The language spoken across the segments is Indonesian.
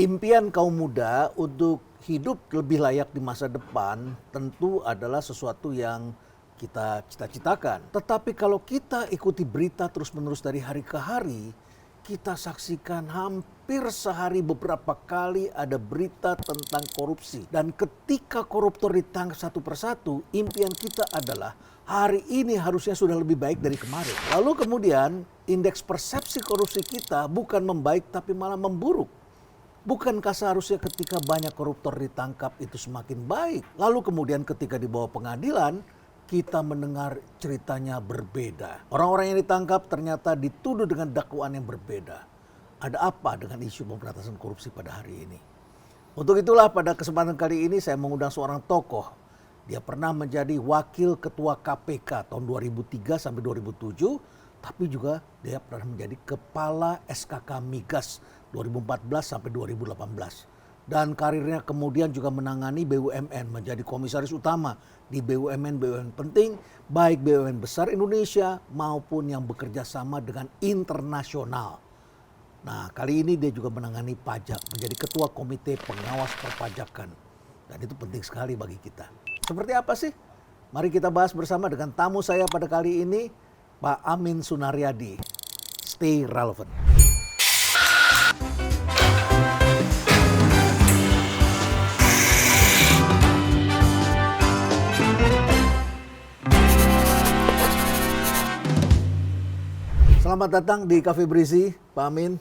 Impian kaum muda untuk hidup lebih layak di masa depan tentu adalah sesuatu yang kita cita-citakan. Tetapi kalau kita ikuti berita terus-menerus dari hari ke hari, kita saksikan hampir sehari beberapa kali ada berita tentang korupsi. Dan ketika koruptor ditangkap satu persatu, impian kita adalah hari ini harusnya sudah lebih baik dari kemarin. Lalu kemudian indeks persepsi korupsi kita bukan membaik tapi malah memburuk. Bukankah seharusnya ketika banyak koruptor ditangkap itu semakin baik? Lalu kemudian ketika dibawa pengadilan, kita mendengar ceritanya berbeda. Orang-orang yang ditangkap ternyata dituduh dengan dakwaan yang berbeda. Ada apa dengan isu pemberantasan korupsi pada hari ini? Untuk itulah pada kesempatan kali ini saya mengundang seorang tokoh. Dia pernah menjadi wakil ketua KPK tahun 2003 sampai 2007, tapi juga dia pernah menjadi kepala SKK Migas 2014 sampai 2018. Dan karirnya kemudian juga menangani BUMN, menjadi komisaris utama di BUMN-BUMN penting, baik BUMN besar Indonesia maupun yang bekerja sama dengan internasional. Nah, kali ini dia juga menangani pajak, menjadi ketua komite pengawas perpajakan. Dan itu penting sekali bagi kita. Seperti apa sih? Mari kita bahas bersama dengan tamu saya pada kali ini, Pak Amin Sunaryadi. Stay relevant. Selamat datang di Cafe Berisi, Pak Amin.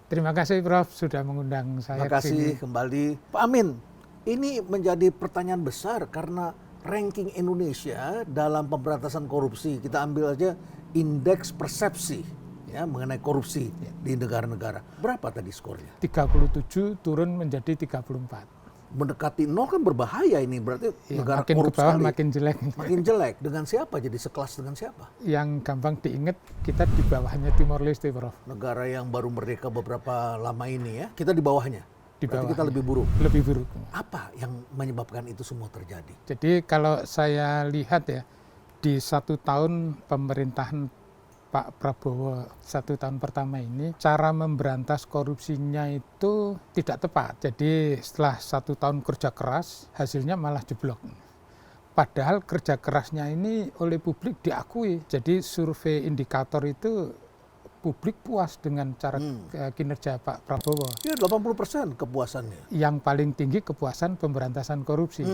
Terima kasih Prof. sudah mengundang saya. Terima kasih kembali. Pak Amin, ini menjadi pertanyaan besar karena ranking Indonesia dalam pemberantasan korupsi. Kita ambil aja indeks persepsi ya mengenai korupsi di negara-negara. Berapa tadi skornya? 37 turun menjadi 34. Mendekati 0 kan berbahaya ini, berarti Ya, negara makin korup ke bawah sekali. makin jelek. Makin jelek. Dengan siapa? Jadi sekelas dengan siapa? Yang gampang diingat kita di bawahnya Timor Leste, Prof. Negara yang baru merdeka beberapa lama ini ya. Kita di bawahnya. Di Berarti bawahnya. kita lebih buruk. Lebih buruk. Apa yang menyebabkan itu semua terjadi? Jadi kalau saya lihat ya, di 1 tahun pemerintahan Pak Prabowo 1 tahun pertama ini, cara memberantas korupsinya itu tidak tepat. Jadi setelah 1 tahun kerja keras, hasilnya malah jeblok. Padahal kerja kerasnya ini oleh publik diakui. Jadi survei indikator itu publik puas dengan cara kinerja Pak Prabowo. Ya 80% kepuasannya. Yang paling tinggi kepuasan pemberantasan korupsi.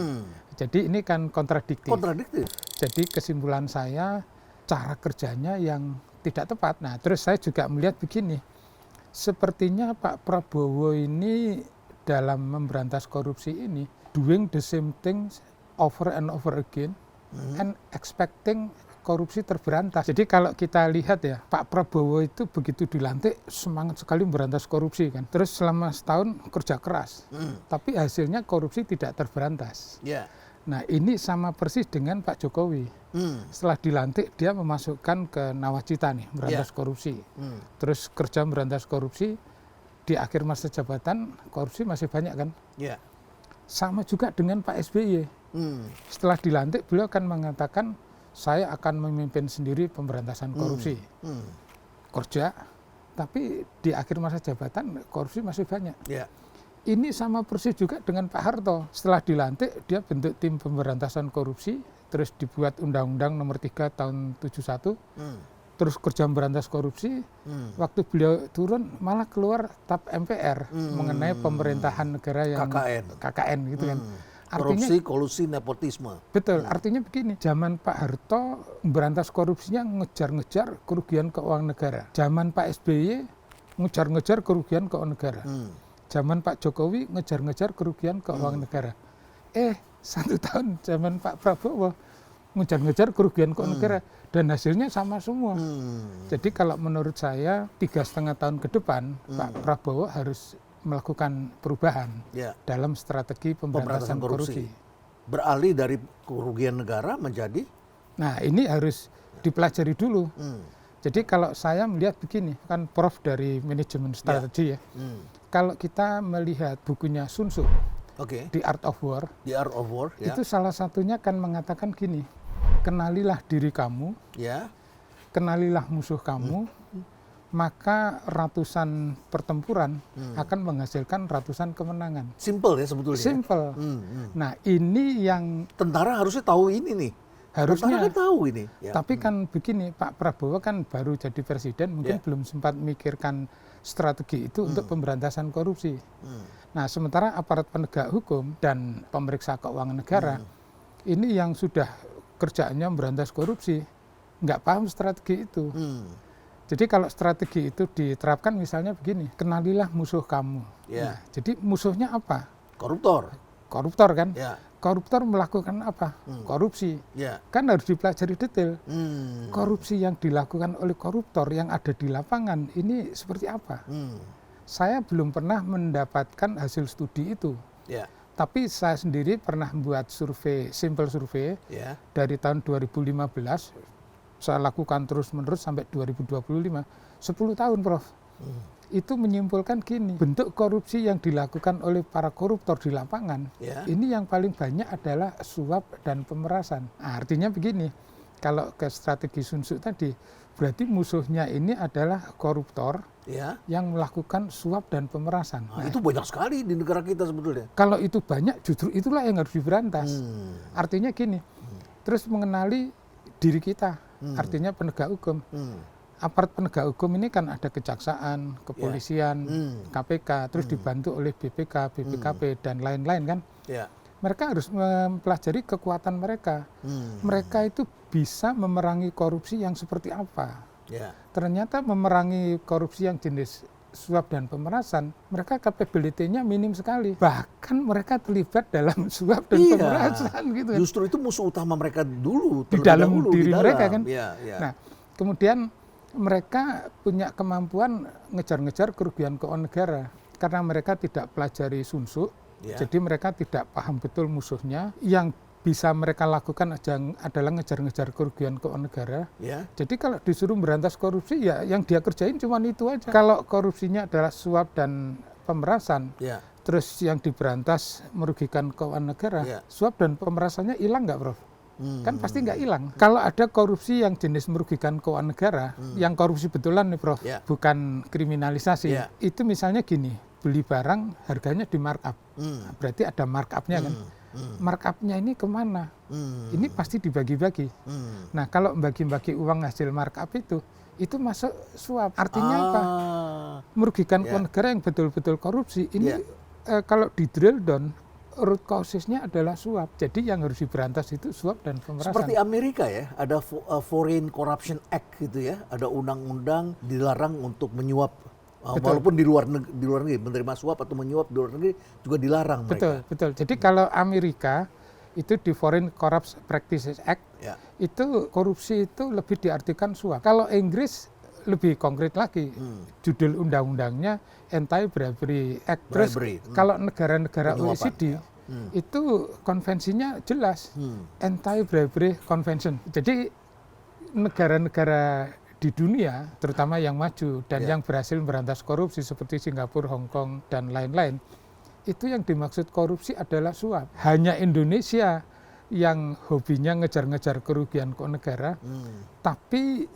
Jadi ini kan kontradiktif. Kontradiktif. Jadi kesimpulan saya, cara kerjanya yang tidak tepat. Nah, terus saya juga melihat begini, sepertinya Pak Prabowo ini dalam memberantas korupsi ini doing the same things over and over again and expecting korupsi terberantas. Jadi kalau kita lihat ya, Pak Prabowo itu begitu dilantik semangat sekali memberantas korupsi kan. Terus selama setahun kerja keras, tapi hasilnya korupsi tidak terberantas. Ya. Nah ini sama persis dengan Pak Jokowi. Setelah dilantik dia memasukkan ke nawacita nih, berantas korupsi. Terus kerja berantas korupsi, di akhir masa jabatan korupsi masih banyak kan. Ya. Sama juga dengan Pak SBY. Setelah dilantik beliau akan mengatakan, saya akan memimpin sendiri pemberantasan korupsi. Kerja, tapi di akhir masa jabatan korupsi masih banyak. Ya. Ini sama persis juga dengan Pak Harto. Setelah dilantik, dia bentuk tim pemberantasan korupsi, terus dibuat Undang-Undang Nomor 3 tahun 71, terus kerja memberantas korupsi. Waktu beliau turun, malah keluar TAP MPR mengenai pemerintahan negara yang KKN gitu kan. Artinya, korupsi, kolusi, nepotisme. Betul, artinya begini, zaman Pak Harto memberantas korupsinya ngejar-ngejar kerugian keuangan negara. Zaman Pak SBY ngejar-ngejar kerugian keuangan negara. Zaman Pak Jokowi ngejar-ngejar kerugian keuangan negara. 1 tahun zaman Pak Prabowo ngejar-ngejar kerugian keuangan negara dan hasilnya sama semua. Jadi kalau menurut saya 3,5 tahun ke depan Pak Prabowo harus melakukan perubahan dalam strategi pemberantasan korupsi. Beralih dari kerugian negara menjadi? Nah ini harus dipelajari dulu. Jadi kalau saya melihat begini, kan Prof dari manajemen strategi ya. Kalau kita melihat bukunya Sun Tzu, The Art of War, itu salah satunya kan mengatakan gini, kenalilah diri kamu, kenalilah musuh kamu, maka ratusan pertempuran akan menghasilkan ratusan kemenangan. Simple ya sebetulnya. Simple. Nah, ini yang Tentara harusnya tahu ini nih. harusnya. Tentara kan tahu ini. Ya. Tapi kan begini, Pak Prabowo kan baru jadi presiden, mungkin belum sempat memikirkan strategi itu untuk pemberantasan korupsi. Nah, sementara aparat penegak hukum dan pemeriksa keuangan negara ini yang sudah kerjaannya memberantas korupsi, nggak paham strategi itu. Jadi kalau strategi itu diterapkan misalnya begini, kenalilah musuh kamu. Ya. Nah, jadi musuhnya apa? Koruptor. Koruptor kan? Ya. Koruptor melakukan apa? Korupsi. Ya. Kan harus dipelajari detail. Hmm. Korupsi yang dilakukan oleh koruptor yang ada di lapangan ini seperti apa? Saya belum pernah mendapatkan hasil studi itu. Ya. Tapi saya sendiri pernah membuat survei, simple survei Ya. dari tahun 2015. Saya lakukan terus-menerus sampai 2025. 10 tahun, Prof. Itu menyimpulkan gini, bentuk korupsi yang dilakukan oleh para koruptor di lapangan, Ya. ini yang paling banyak adalah suap dan pemerasan. Nah, artinya begini, kalau ke strategi Sun Tzu tadi, berarti musuhnya ini adalah koruptor Ya. yang melakukan suap dan pemerasan. Nah, itu banyak sekali di negara kita sebetulnya. Kalau itu banyak, justru itulah yang harus diberantas. Artinya gini, terus mengenali diri kita, artinya penegak hukum. Aparat penegak hukum ini kan ada kejaksaan, kepolisian, KPK, terus dibantu oleh BPK, BPKP, dan lain-lain kan. Ya. Mereka harus mempelajari kekuatan mereka. Mereka itu bisa memerangi korupsi yang seperti apa. Ya. Ternyata memerangi korupsi yang jenis suap dan pemerasan, mereka capability-nya minim sekali. Bahkan mereka terlibat dalam suap dan pemerasan gitu. Justru itu musuh utama mereka dulu. Di dalam dahulu, diri di dalam. mereka kan. Ya, ya. Nah, kemudian mereka punya kemampuan ngejar-ngejar kerugian keuangan negara karena mereka tidak pelajari Sun Tzu. Ya. Jadi mereka tidak paham betul musuhnya. Yang bisa mereka lakukan adalah ngejar-ngejar kerugian keuangan negara. Ya. Jadi kalau disuruh berantas korupsi, ya yang dia kerjain cuma itu aja. Kalau korupsinya adalah suap dan pemerasan, Ya. terus yang diberantas merugikan keuangan negara, Ya. suap dan pemerasannya hilang nggak, Prof? Kan pasti nggak hilang. Kalau ada korupsi yang jenis merugikan keuangan negara, yang korupsi betulan nih, Prof, Ya. bukan kriminalisasi, Ya. itu misalnya gini, beli barang harganya di markup, berarti ada markupnya kan. Markupnya ini kemana? Ini pasti dibagi-bagi. Nah, kalau bagi-bagi uang hasil markup itu masuk suap. Artinya apa? Merugikan keuangan negara yang betul-betul korupsi. Ini kalau di drill down, root causesnya adalah suap. Jadi yang harus diberantas itu suap dan pemerasan. Seperti Amerika ya, ada Foreign Corruption Act gitu ya, ada undang-undang dilarang untuk menyuap. Walaupun di luar negeri menerima suap atau menyuap di luar negeri juga dilarang mereka. Betul. Jadi kalau Amerika itu di Foreign Corrupt Practices Act, itu korupsi itu lebih diartikan suap. Kalau Inggris lebih konkret lagi, judul undang-undangnya Anti-Bribery Act. Terus kalau negara-negara OECD itu konvensinya jelas, Anti-Bribery Convention. Jadi negara-negara di dunia, terutama yang maju dan yang berhasil memberantas korupsi seperti Singapura, Hong Kong, dan lain-lain, itu yang dimaksud korupsi adalah suap. Hanya Indonesia yang hobinya ngejar-ngejar kerugian keuangan negara, tapi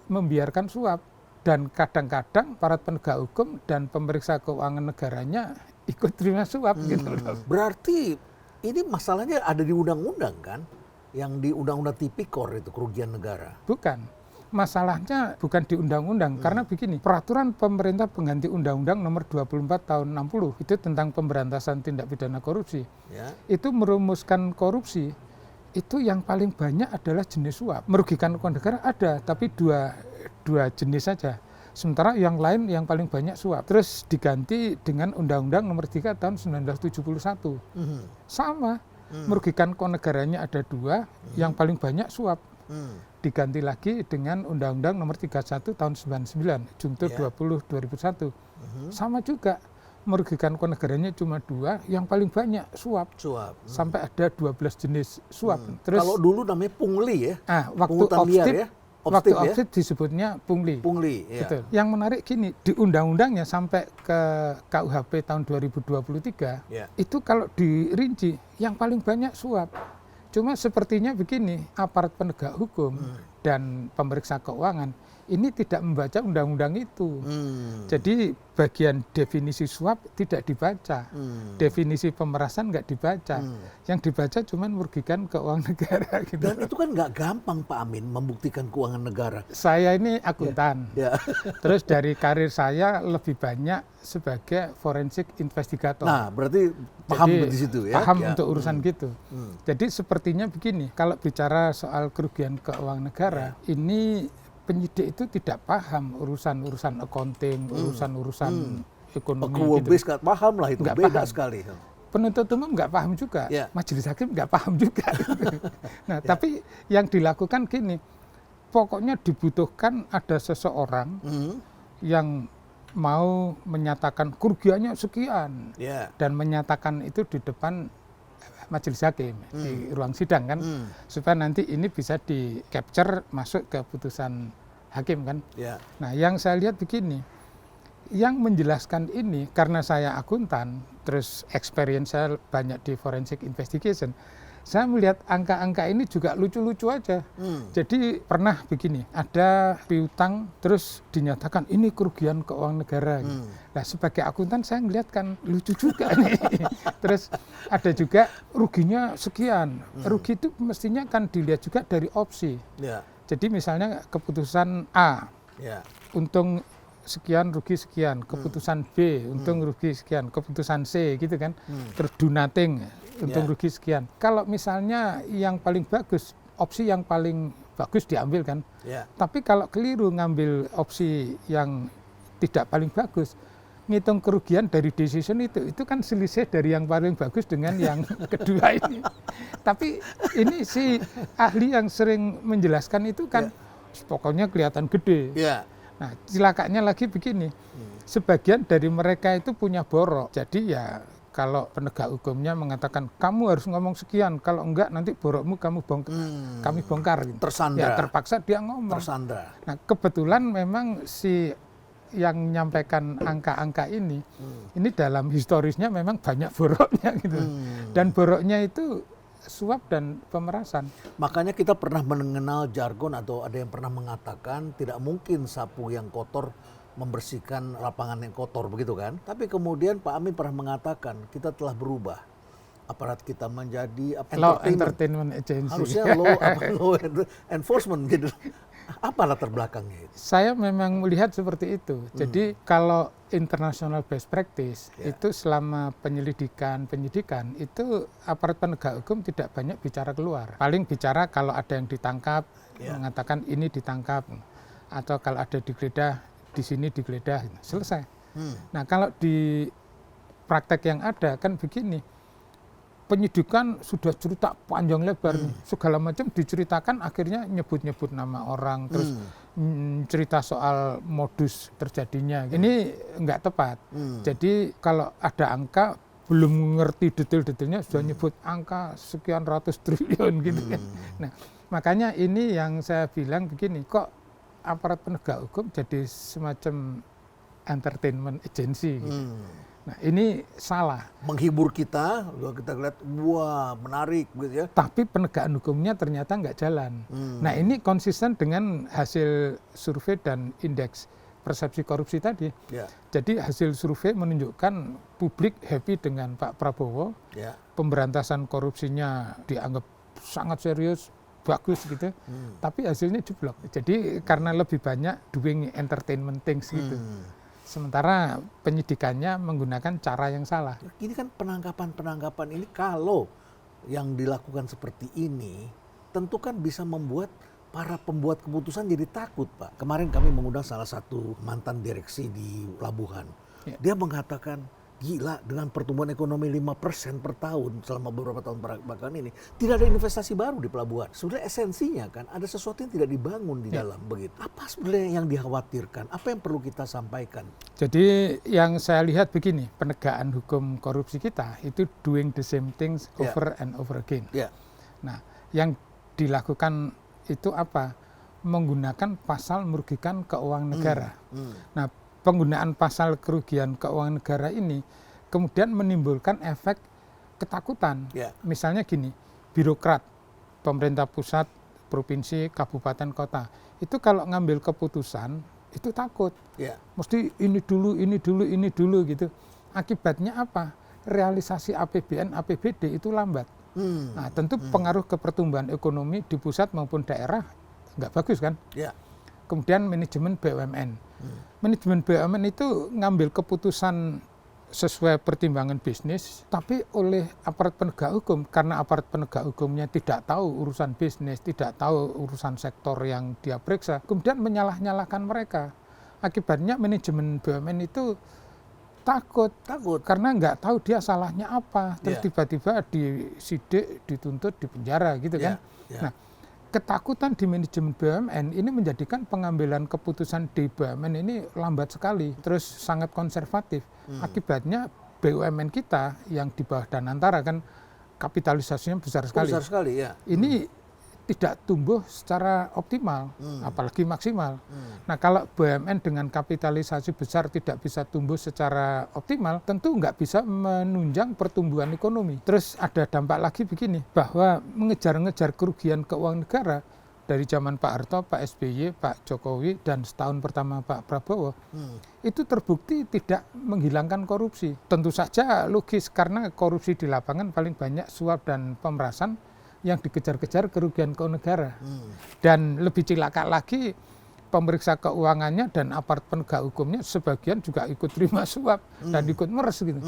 membiarkan suap. Dan kadang-kadang aparat penegak hukum dan pemeriksa keuangan negaranya ikut terima suap. Gitu loh. Berarti ini masalahnya ada di undang-undang kan? Yang di undang-undang tipikor itu kerugian negara. Bukan. Masalahnya bukan di undang-undang, karena begini, peraturan pemerintah pengganti undang-undang nomor 24 tahun 60 itu tentang pemberantasan tindak pidana korupsi. Itu merumuskan korupsi, itu yang paling banyak adalah jenis suap. Merugikan keuangan negara ada, tapi dua jenis saja. Sementara yang lain yang paling banyak suap. Terus diganti dengan Undang-Undang nomor 3 tahun 1971. Sama, merugikan keuangan negaranya ada dua, yang paling banyak suap. Diganti lagi dengan Undang-Undang nomor 31 tahun 99, Jungto 20 2001. Sama juga, merugikan keuangan negaranya cuma dua, yang paling banyak suap. Sampai ada 12 jenis suap. Terus, kalau dulu namanya pungli ya. Waktu offset disebutnya pungli. Betul. Yang menarik gini, di undang-undangnya sampai ke KUHP tahun 2023, itu kalau dirinci, yang paling banyak suap. Cuma sepertinya begini, aparat penegak hukum dan pemeriksa keuangan ini tidak membaca undang-undang itu. Jadi bagian definisi suap tidak dibaca, definisi pemerasan nggak dibaca, yang dibaca cuma merugikan keuangan negara. Gitu. Dan itu kan nggak gampang Pak Amin membuktikan keuangan negara. Saya ini akuntan, terus dari karir saya lebih banyak sebagai forensik investigator. Nah, berarti paham di situ ya? Paham untuk urusan gitu. Jadi sepertinya begini, kalau bicara soal kerugian keuangan negara, ini penyidik itu tidak paham urusan-urusan accounting, urusan-urusan ekonomi. Gitu. Nggak paham lah itu, nggak beda paham. sekali. Penuntut umum nggak paham juga, majelis hakim nggak paham juga. Nah, tapi yang dilakukan gini, pokoknya dibutuhkan ada seseorang yang mau menyatakan kerugiannya sekian dan menyatakan itu di depan majelis hakim di ruang sidang kan, supaya nanti ini bisa di capture masuk ke putusan hakim kan. Nah, yang saya lihat begini, yang menjelaskan ini karena saya akuntan, terus experience saya banyak di forensic investigation, saya melihat angka-angka ini juga lucu-lucu aja. Jadi pernah begini, ada piutang terus dinyatakan ini kerugian keuangan negara. Nah, sebagai akuntan saya melihat kan lucu juga nih. Terus ada juga ruginya sekian. Rugi itu mestinya kan dilihat juga dari opsi. Jadi misalnya keputusan A, untung sekian, rugi sekian. Keputusan B, untung rugi sekian. Keputusan C gitu kan. Terus do nothing, untung rugi sekian. Kalau misalnya yang paling bagus, opsi yang paling bagus diambil kan. Tapi kalau keliru ngambil opsi yang tidak paling bagus, ngitung kerugian dari decision itu kan selisih dari yang paling bagus dengan yang kedua ini. Tapi ini si ahli yang sering menjelaskan itu kan pokoknya kelihatan gede. Nah, cilakanya lagi begini, sebagian dari mereka itu punya borok. Jadi ya kalau penegak hukumnya mengatakan kamu harus ngomong sekian, kalau enggak nanti borokmu kami bongkar. Gitu. Tersandra. Ya terpaksa dia ngomong. Tersandra. Nah, kebetulan memang si yang menyampaikan angka-angka ini dalam historisnya memang banyak boroknya gitu. Dan boroknya itu suap dan pemerasan. Makanya kita pernah mengenal jargon atau ada yang pernah mengatakan tidak mungkin sapu yang kotor membersihkan lapangan yang kotor begitu kan. Tapi kemudian Pak Amin pernah mengatakan kita telah berubah. Aparat kita menjadi law entertainment agency. Harusnya law enforcement gitu. Apa latar belakangnya itu? Saya memang melihat seperti itu. Jadi kalau international best practice itu selama penyidikan itu aparat penegak hukum tidak banyak bicara keluar. Paling bicara kalau ada yang ditangkap, mengatakan ini ditangkap. Atau kalau ada digeledah, di sini digeledah. Selesai. Nah, kalau di praktek yang ada kan begini. Penyidikan sudah cerita panjang lebar, segala macam diceritakan, akhirnya nyebut-nyebut nama orang, terus cerita soal modus terjadinya. Ini nggak tepat. Jadi kalau ada angka, belum mengerti detail-detailnya, sudah nyebut angka sekian ratus triliun gitu kan. Nah, makanya ini yang saya bilang begini, kok aparat penegak hukum jadi semacam entertainment agency gitu. Nah, ini salah. Menghibur kita lihat, wah menarik gitu ya. Tapi penegakan hukumnya ternyata nggak jalan. Nah, ini konsisten dengan hasil survei dan indeks persepsi korupsi tadi. Jadi hasil survei menunjukkan publik happy dengan Pak Prabowo. Pemberantasan korupsinya dianggap sangat serius, bagus gitu. Tapi hasilnya jeblok. Jadi karena lebih banyak doing entertainment things gitu. Sementara penyidikannya menggunakan cara yang salah. Ini kan penangkapan ini kalau yang dilakukan seperti ini, tentu kan bisa membuat para pembuat keputusan jadi takut, Pak. Kemarin kami mengundang salah satu mantan direksi di pelabuhan. Dia mengatakan, gila dengan pertumbuhan ekonomi 5% per tahun selama beberapa tahun belakangan ini, tidak ada investasi baru di pelabuhan. Sebenarnya esensinya kan ada sesuatu yang tidak dibangun di dalam begitu. Apa sebenarnya yang dikhawatirkan? Apa yang perlu kita sampaikan? Jadi yang saya lihat begini, penegakan hukum korupsi kita itu doing the same things over and over again. Nah, yang dilakukan itu apa? Menggunakan pasal merugikan keuangan negara. Nah, penggunaan pasal kerugian keuangan negara ini kemudian menimbulkan efek ketakutan. Misalnya gini, birokrat, pemerintah pusat, provinsi, kabupaten, kota, itu kalau ngambil keputusan itu takut. Ya. Mesti ini dulu gitu. Akibatnya apa? Realisasi APBN, APBD itu lambat. Nah, tentu pengaruh ke pertumbuhan ekonomi di pusat maupun daerah nggak bagus kan? Ya. Kemudian manajemen BUMN. Manajemen BUMN itu ngambil keputusan sesuai pertimbangan bisnis, tapi oleh aparat penegak hukum, karena aparat penegak hukumnya tidak tahu urusan bisnis, tidak tahu urusan sektor yang dia periksa, kemudian menyalah-nyalahkan mereka. Akibatnya manajemen BUMN itu takut karena nggak tahu dia salahnya apa, terus tiba-tiba disidik, dituntut, dipenjara gitu kan. Nah, ketakutan di manajemen BUMN ini menjadikan pengambilan keputusan di BUMN ini lambat sekali, terus sangat konservatif. Akibatnya BUMN kita yang di bawah Danantara kan kapitalisasinya besar sekali. Besar sekali, ya. Ini tidak tumbuh secara optimal, apalagi maksimal. Nah, kalau BUMN dengan kapitalisasi besar tidak bisa tumbuh secara optimal, tentu nggak bisa menunjang pertumbuhan ekonomi. Terus ada dampak lagi begini, bahwa mengejar-ngejar kerugian keuangan negara dari zaman Pak Harto, Pak SBY, Pak Jokowi, dan setahun pertama Pak Prabowo, itu terbukti tidak menghilangkan korupsi. Tentu saja logis, karena korupsi di lapangan paling banyak suap dan pemerasan yang dikejar-kejar kerugian keuangan negara. Dan lebih cilaka lagi, pemeriksa keuangannya dan aparat penegak hukumnya sebagian juga ikut terima suap dan ikut meres gitu.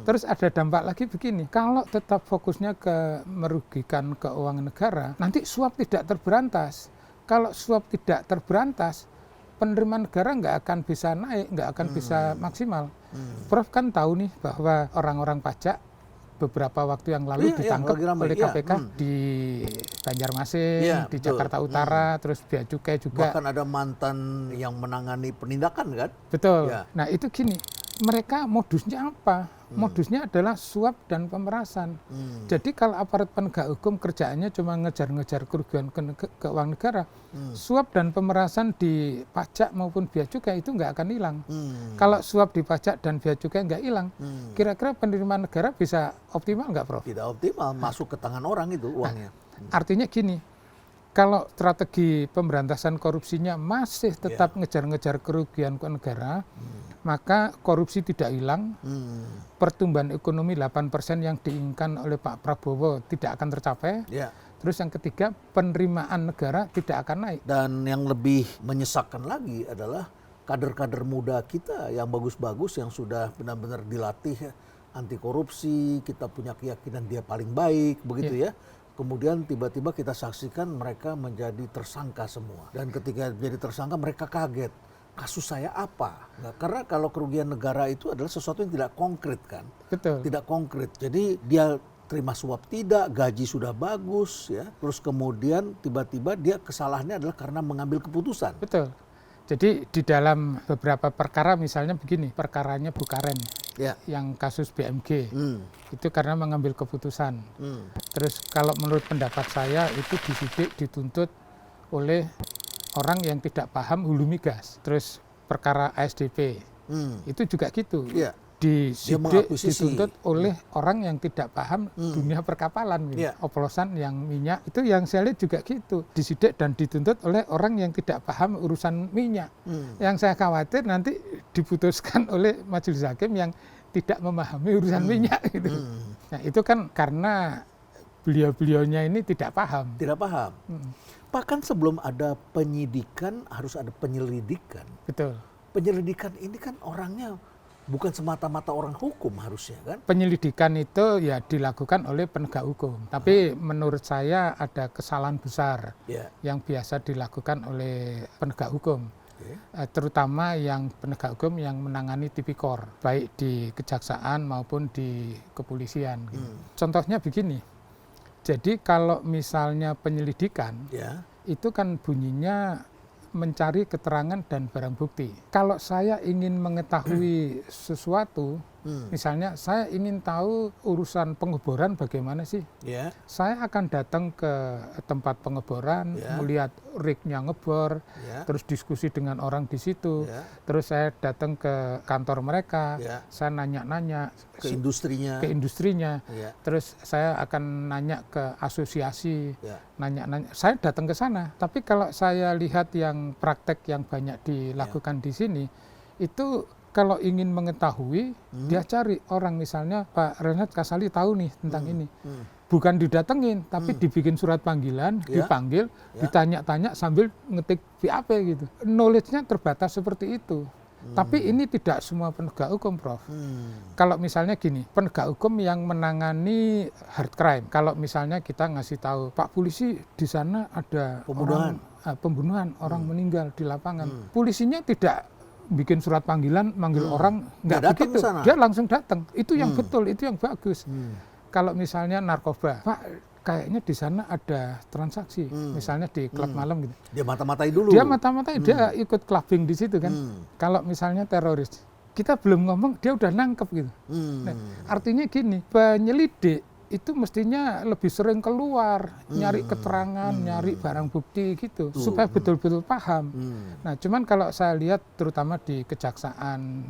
Terus ada dampak lagi begini, kalau tetap fokusnya ke merugikan keuangan negara, nanti suap tidak terberantas. Kalau suap tidak terberantas, penerimaan negara nggak akan bisa naik, nggak akan bisa maksimal. Prof kan tahu nih bahwa orang-orang pajak beberapa waktu yang lalu ditangkap oleh KPK di Banjarmasin, di Jakarta Utara, terus Bea Cukai juga. Bahkan ada mantan yang menangani penindakan kan? Betul. Nah itu gini, mereka modusnya apa? Modusnya adalah suap dan pemerasan. Jadi kalau aparat penegak hukum kerjaannya cuma ngejar-ngejar kerugian keuangan negara, suap dan pemerasan di pajak maupun bea cukai itu nggak akan hilang. Kalau suap di pajak dan bea cukai nggak hilang, kira-kira penerimaan negara bisa optimal nggak, Prof? Tidak optimal, masuk ke tangan orang itu uangnya. Artinya gini, kalau strategi pemberantasan korupsinya masih tetap ngejar-ngejar kerugian keuangan negara, maka korupsi tidak hilang, pertumbuhan ekonomi 8% yang diinginkan oleh Pak Prabowo tidak akan tercapai. Terus yang ketiga, penerimaan negara tidak akan naik. Dan yang lebih menyesakkan lagi adalah kader-kader muda kita yang bagus-bagus, yang sudah benar-benar dilatih anti korupsi, kita punya keyakinan dia paling baik, begitu ya. Kemudian tiba-tiba kita saksikan mereka menjadi tersangka semua. Dan ketika menjadi tersangka mereka kaget. Kasus saya apa? Nah, karena kalau kerugian negara itu adalah sesuatu yang tidak konkret kan. Betul. Tidak konkret. Jadi dia terima suap tidak, gaji sudah bagus ya. Terus kemudian tiba-tiba dia kesalahannya adalah karena mengambil keputusan. Betul. Jadi di dalam beberapa perkara misalnya begini, perkaranya Bukharen yang kasus BMG itu karena mengambil keputusan. Terus kalau menurut pendapat saya itu disidik dituntut oleh orang yang tidak paham hulu migas. Terus perkara ASDP itu juga gitu. Disidik dituntut oleh orang yang tidak paham dunia perkapalan, oplosan yang minyak itu yang saya lihat juga gitu. Disidik dan dituntut oleh orang yang tidak paham urusan minyak. Yang saya khawatir nanti diputuskan oleh majelis hakim yang tidak memahami urusan minyak gitu. Nah itu kan karena beliau-beliaunya ini tidak paham. Tidak paham. Bahkan sebelum ada penyidikan harus ada penyelidikan. Betul. Penyelidikan ini kan orangnya bukan semata-mata orang hukum harusnya kan? Penyelidikan itu ya dilakukan oleh penegak hukum. Tapi menurut saya ada kesalahan besar yang biasa dilakukan oleh penegak hukum. Terutama yang penegak hukum yang menangani tipikor, baik di kejaksaan maupun di kepolisian. Contohnya begini. Jadi kalau misalnya penyelidikan, itu kan bunyinya mencari keterangan dan barang bukti. Kalau saya ingin mengetahui sesuatu, Misalnya saya ingin tahu urusan pengeboran bagaimana sih. Ya. Saya akan datang ke tempat pengeboran, Ya. melihat rignya ngebor, Ya. terus diskusi dengan orang di situ. Ya. Terus saya datang ke kantor mereka, Ya. saya nanya-nanya Ke industrinya. ke industrinya. Ya. Terus saya akan nanya ke asosiasi, Ya. nanya-nanya. Saya datang ke sana. Tapi kalau saya lihat yang praktek yang banyak dilakukan di sini, itu kalau ingin mengetahui, dia cari orang, misalnya Pak Renat Kasali tahu nih tentang ini. Bukan didatengin, tapi dibikin surat panggilan, Ya. dipanggil, Ya. ditanya-tanya sambil ngetik BAP gitu. Knowledge-nya terbatas seperti itu. Tapi ini tidak semua penegak hukum, Prof. Kalau misalnya gini, penegak hukum yang menangani hard crime, kalau misalnya kita ngasih tahu, Pak polisi di sana ada pembunuhan, orang meninggal di lapangan. Polisinya tidak bikin surat panggilan, manggil orang, nggak datang begitu. ke sana. Dia langsung datang. Itu yang betul, itu yang bagus. Kalau misalnya narkoba, Pak kayaknya di sana ada transaksi, misalnya di klub malam gitu. Dia mata-matai dulu. Dia mata-matai, dia ikut clubbing di situ kan. Kalau misalnya teroris, kita belum ngomong, dia udah nangkep gitu. Nah, artinya gini, penyelidik itu mestinya lebih sering keluar, nyari keterangan, nyari barang bukti gitu, supaya betul-betul paham. Nah, cuman kalau saya lihat terutama di kejaksaan,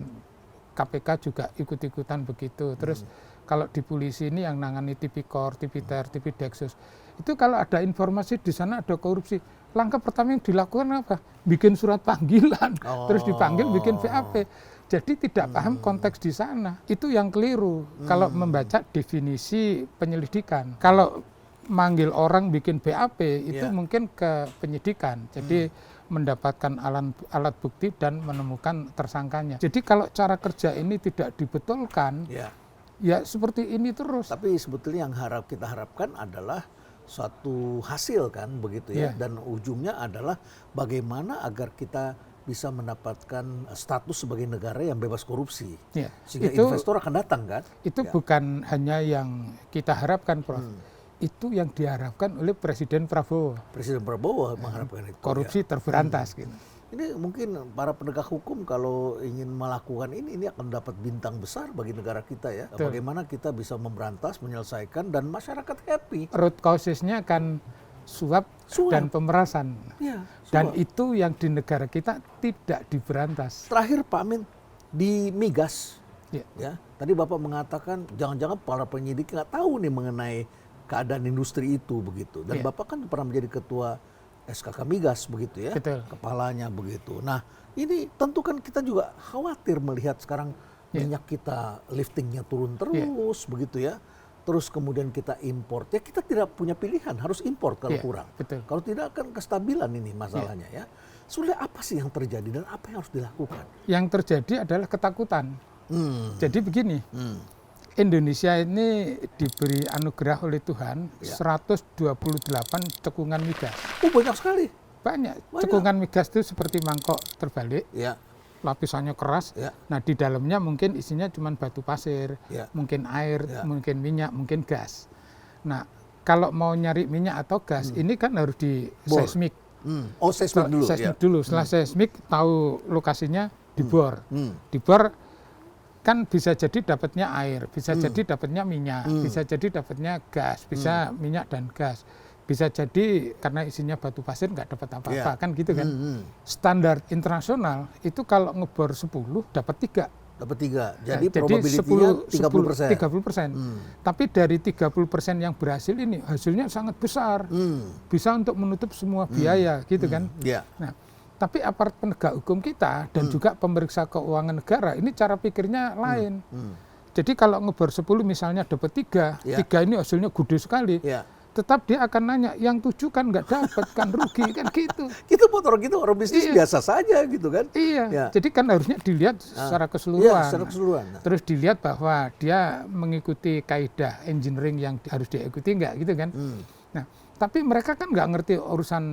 KPK juga ikut-ikutan begitu. Terus kalau di polisi ini yang nangani Tipikor, Tipiter, Tipideksus, itu kalau ada informasi di sana ada korupsi, langkah pertama yang dilakukan apa? Bikin surat panggilan, terus dipanggil bikin VAP. Jadi tidak paham konteks di sana. Itu yang keliru kalau membaca definisi penyelidikan. Kalau manggil orang bikin BAP itu mungkin ke penyidikan. Jadi mendapatkan alat bukti dan menemukan tersangkanya. Jadi kalau cara kerja ini tidak dibetulkan, ya seperti ini terus. Tapi sebetulnya yang kita harapkan adalah suatu hasil kan begitu ya. Dan ujungnya adalah bagaimana agar kita bisa mendapatkan status sebagai negara yang bebas korupsi. Sehingga investor akan datang kan. Itu bukan hanya yang kita harapkan, Prof. Itu yang diharapkan oleh Presiden Prabowo. Presiden Prabowo mengharapkan itu. Korupsi terberantas gitu. Ini mungkin para penegak hukum kalau ingin melakukan ini akan dapat bintang besar bagi negara kita ya. Betul. Bagaimana kita bisa memberantas, menyelesaikan dan masyarakat happy. Root causesnya kan suap dan pemerasan. Dan itu yang di negara kita tidak diberantas. Terakhir Pak Amin, di migas, ya tadi Bapak mengatakan jangan-jangan para penyidik nggak tahu nih mengenai keadaan industri itu begitu. Dan Bapak kan pernah menjadi ketua SKK Migas begitu ya, Betul. Kepalanya begitu. Nah ini tentu kan kita juga khawatir melihat sekarang minyak kita liftingnya turun terus begitu ya. Terus kemudian kita import, ya kita tidak punya pilihan, harus import kalau kurang. Betul. Kalau tidak kan kestabilan ini masalahnya ya. Sebenarnya apa sih yang terjadi dan apa yang harus dilakukan? Yang terjadi adalah ketakutan. Jadi begini, Indonesia ini diberi anugerah oleh Tuhan 128 cekungan migas. Banyak sekali. Banyak. Cekungan migas itu seperti mangkok terbalik. Lapisannya keras, nah di dalamnya mungkin isinya cuma batu pasir, mungkin air, mungkin minyak, mungkin gas. Nah kalau mau nyari minyak atau gas, ini kan harus di seismik. Seismik dulu. Seismik dulu, setelah seismik tahu lokasinya dibor. Dibor kan bisa jadi dapatnya air, bisa jadi dapatnya minyak, bisa jadi dapatnya gas, bisa minyak dan gas. Bisa jadi karena isinya batu pasir nggak dapat apa-apa, kan gitu kan. Standar internasional itu kalau ngebor 10 dapat 3. Dapat 3, jadi probability-nya 30%. Tapi dari 30% yang berhasil ini hasilnya sangat besar. Bisa untuk menutup semua biaya gitu kan. Nah, tapi aparat penegak hukum kita dan juga pemeriksa keuangan negara ini cara pikirnya lain. Jadi kalau ngebor 10 misalnya dapat 3, 3 ini hasilnya gede sekali. Tetap dia akan nanya, yang 7 kan nggak dapat, kan rugi, kan gitu. Kita buat orang bisnis biasa saja gitu kan. Jadi kan harusnya dilihat secara keseluruhan. Secara keseluruhan. Terus dilihat bahwa dia mengikuti kaidah engineering yang harus diikuti nggak gitu kan. Nah, tapi mereka kan nggak ngerti urusan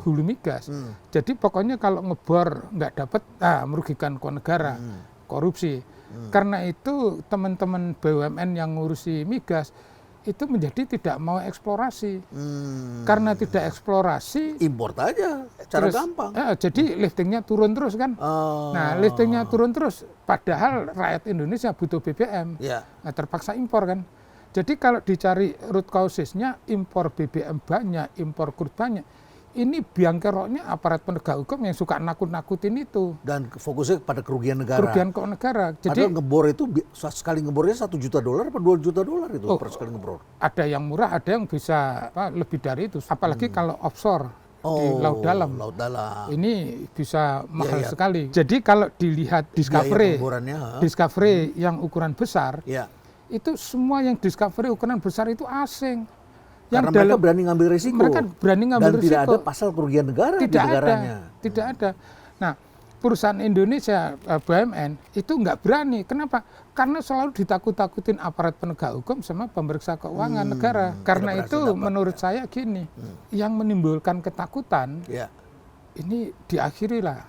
hulu migas. Jadi pokoknya kalau ngebor nggak dapat, merugikan negara, korupsi. Karena itu teman-teman BUMN yang ngurusi migas, itu menjadi tidak mau eksplorasi. Karena tidak eksplorasi, Import aja, cara terus, gampang. jadi liftingnya turun terus kan. Nah, liftingnya turun terus, padahal rakyat Indonesia butuh BBM. Ya. Nah, terpaksa impor kan. Jadi kalau dicari root causesnya, impor BBM banyak, impor crude banyak. Ini biang keroknya aparat penegak hukum yang suka nakut-nakutin itu. Dan fokusnya pada kerugian negara. Kerugian keuangan negara. Jadi Padahal ngebor itu sekali ngebornya $1 juta apa $2 juta itu per sekali ngebor. ada yang murah, ada yang bisa lebih dari itu. Apalagi kalau offshore di laut dalam. Laut dalam. Ini bisa mahal sekali. Jadi kalau dilihat Biaya pengeborannya, Discovery yang ukuran besar, ya. itu semua yang Discovery ukuran besar itu asing. Karena mereka berani ngambil risiko. Mereka berani ngambil dan risiko. tidak ada pasal kerugian negara di negaranya. Tidak ada. Nah, perusahaan Indonesia BUMN itu nggak berani. Kenapa? Karena selalu ditakut-takutin aparat penegak hukum sama pemeriksa keuangan negara. Karena itu menurut saya gini, yang menimbulkan ketakutan ini diakhirilah.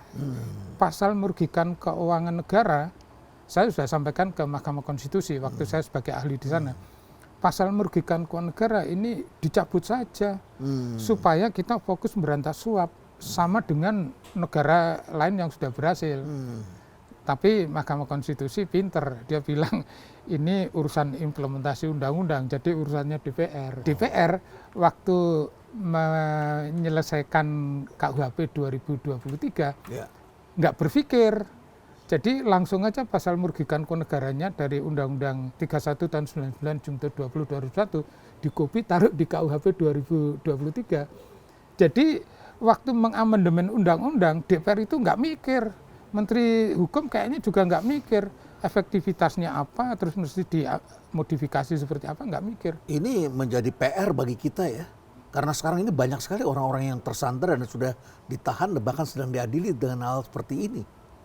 Pasal merugikan keuangan negara, saya sudah sampaikan ke Mahkamah Konstitusi waktu saya sebagai ahli di sana. Pasal merugikan keuangan negara ini dicabut saja supaya kita fokus memberantas suap sama dengan negara lain yang sudah berhasil. Tapi Mahkamah Konstitusi pinter, dia bilang ini urusan implementasi undang-undang, jadi urusannya DPR. DPR waktu menyelesaikan KUHP 2023 nggak berpikir. Jadi langsung aja pasal merugikan kenegaranya dari Undang-Undang 31 tahun 99 Jungto 20 2001 dikopi taruh di KUHP 2023. Jadi waktu mengamandemen undang-undang DPR itu nggak mikir, Menteri Hukum kayaknya juga nggak mikir efektivitasnya apa, terus mesti dimodifikasi seperti apa, nggak mikir. Ini menjadi PR bagi kita ya, karena sekarang ini banyak sekali orang-orang yang tersandera dan sudah ditahan bahkan sedang diadili dengan hal seperti ini.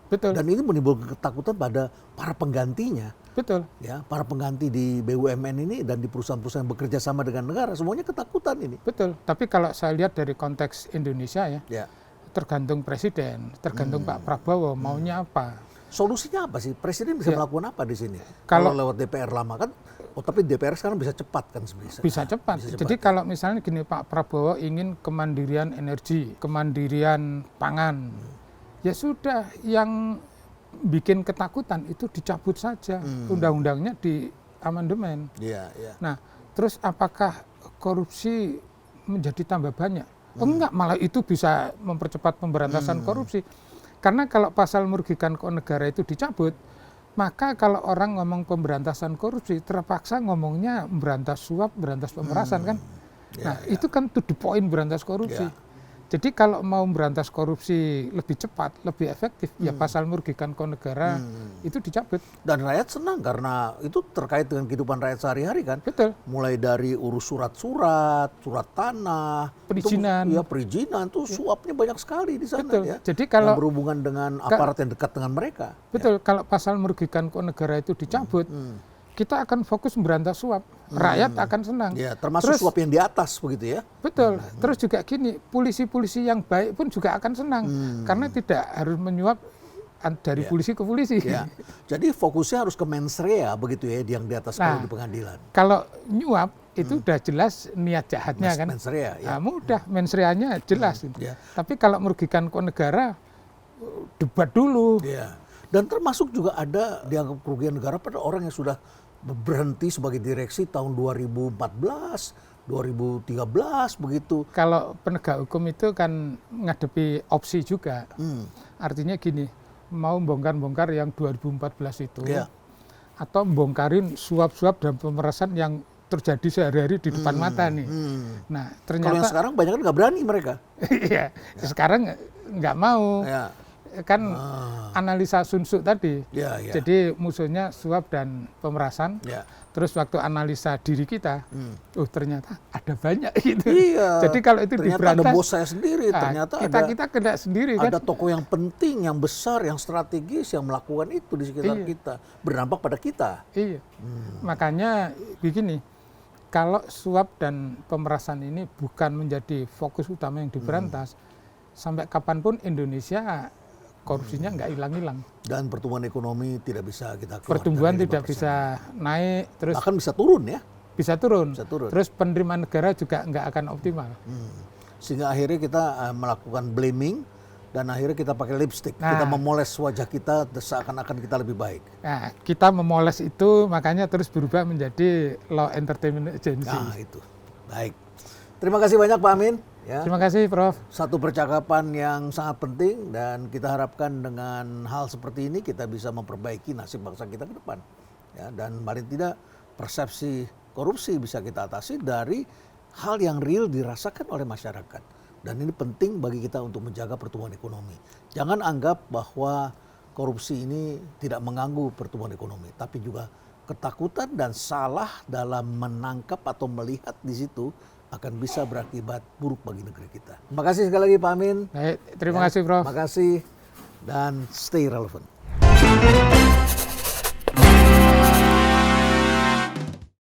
Betul. Dan ini menimbulkan ketakutan pada para penggantinya. Betul. Ya, para pengganti di BUMN ini dan di perusahaan-perusahaan yang bekerja sama dengan negara, semuanya ketakutan ini. Betul. Tapi kalau saya lihat dari konteks Indonesia ya. Tergantung presiden, tergantung Pak Prabowo maunya apa. Solusinya apa sih? Presiden bisa melakukan apa di sini? Kalau lewat DPR lama kan, tapi DPR sekarang bisa cepat kan sebenarnya. Bisa cepat. Jadi kalau misalnya gini, Pak Prabowo ingin kemandirian energi, kemandirian pangan, ya sudah, yang bikin ketakutan itu dicabut saja, undang-undangnya di amandemen. Nah, terus apakah korupsi menjadi tambah banyak? Enggak, malah itu bisa mempercepat pemberantasan korupsi. Karena kalau pasal merugikan keuangan negara itu dicabut, maka kalau orang ngomong pemberantasan korupsi, terpaksa ngomongnya memberantas suap, memberantas pemerasan kan. Nah, itu kan to the point berantas korupsi. Jadi kalau mau memberantas korupsi lebih cepat, lebih efektif, ya pasal merugikan keuangan negara itu dicabut. Dan rakyat senang karena itu terkait dengan kehidupan rakyat sehari-hari kan. Betul. Mulai dari urus surat-surat, surat tanah, perizinan. Perizinan tuh suapnya banyak sekali di sana. Betul. Ya. Jadi kalau yang berhubungan dengan aparat yang dekat dengan mereka. Betul. Kalau pasal merugikan keuangan negara itu dicabut, kita akan fokus memberantas suap. Rakyat akan senang. Ya, termasuk suap yang di atas begitu ya. Betul. Terus juga gini, polisi-polisi yang baik pun juga akan senang. Karena tidak harus menyuap dari polisi ke polisi. Ya. Jadi fokusnya harus ke mens rea begitu ya, yang di atas kalau di pengadilan. Kalau nyuap itu udah jelas niat jahatnya kan. Mens rea, ya. Nah, mudah, mens reanya jelas. Tapi kalau merugikan keuangan negara, debat dulu. Dan termasuk juga ada dianggap kerugian negara pada orang yang sudah berhenti sebagai direksi tahun 2014, 2013 begitu. Kalau penegak hukum itu kan ngadepi opsi juga. Artinya gini, mau bongkar-bongkar yang 2014 itu, atau bongkarin suap-suap dan pemerasan yang terjadi sehari-hari di depan mata nih. Nah, ternyata kalau yang sekarang banyak kan nggak berani mereka. Iya, sekarang nggak mau. Kan analisa Sun Tzu tadi. Jadi musuhnya suap dan pemerasan. Terus waktu analisa diri kita, ternyata ada banyak gitu. Jadi kalau itu ternyata diberantas, ada bos saya sendiri, ternyata kita kena sendiri kan. Ada tokoh yang penting, yang besar, yang strategis, yang melakukan itu di sekitar kita, berdampak pada kita. Iya. Makanya begini, kalau suap dan pemerasan ini bukan menjadi fokus utama yang diberantas, sampai kapanpun Indonesia korupsinya nggak hilang-hilang. Dan pertumbuhan ekonomi tidak bisa kita keluar. Pertumbuhan tidak bisa naik, terus bahkan bisa turun ya. bisa turun. Bisa turun. Terus penerimaan negara juga nggak akan optimal. Sehingga akhirnya kita melakukan blaming dan akhirnya kita pakai lipstick. Nah. Kita memoles wajah kita seakan-akan kita lebih baik. Nah, kita memoles itu makanya terus berubah menjadi law entertainment agency. Nah, itu. Baik. Terima kasih banyak Pak Amin. Ya. Terima kasih, Prof. Satu percakapan yang sangat penting dan kita harapkan dengan hal seperti ini kita bisa memperbaiki nasib bangsa kita ke depan. Ya, dan paling tidak persepsi korupsi bisa kita atasi dari hal yang real dirasakan oleh masyarakat. Dan ini penting bagi kita untuk menjaga pertumbuhan ekonomi. Jangan anggap bahwa korupsi ini tidak mengganggu pertumbuhan ekonomi, tapi juga ketakutan dan salah dalam menangkap atau melihat di situ akan bisa berakibat buruk bagi negeri kita. Terima kasih sekali lagi Pak Amin. Baik, terima kasih, Prof. Terima kasih dan stay relevant.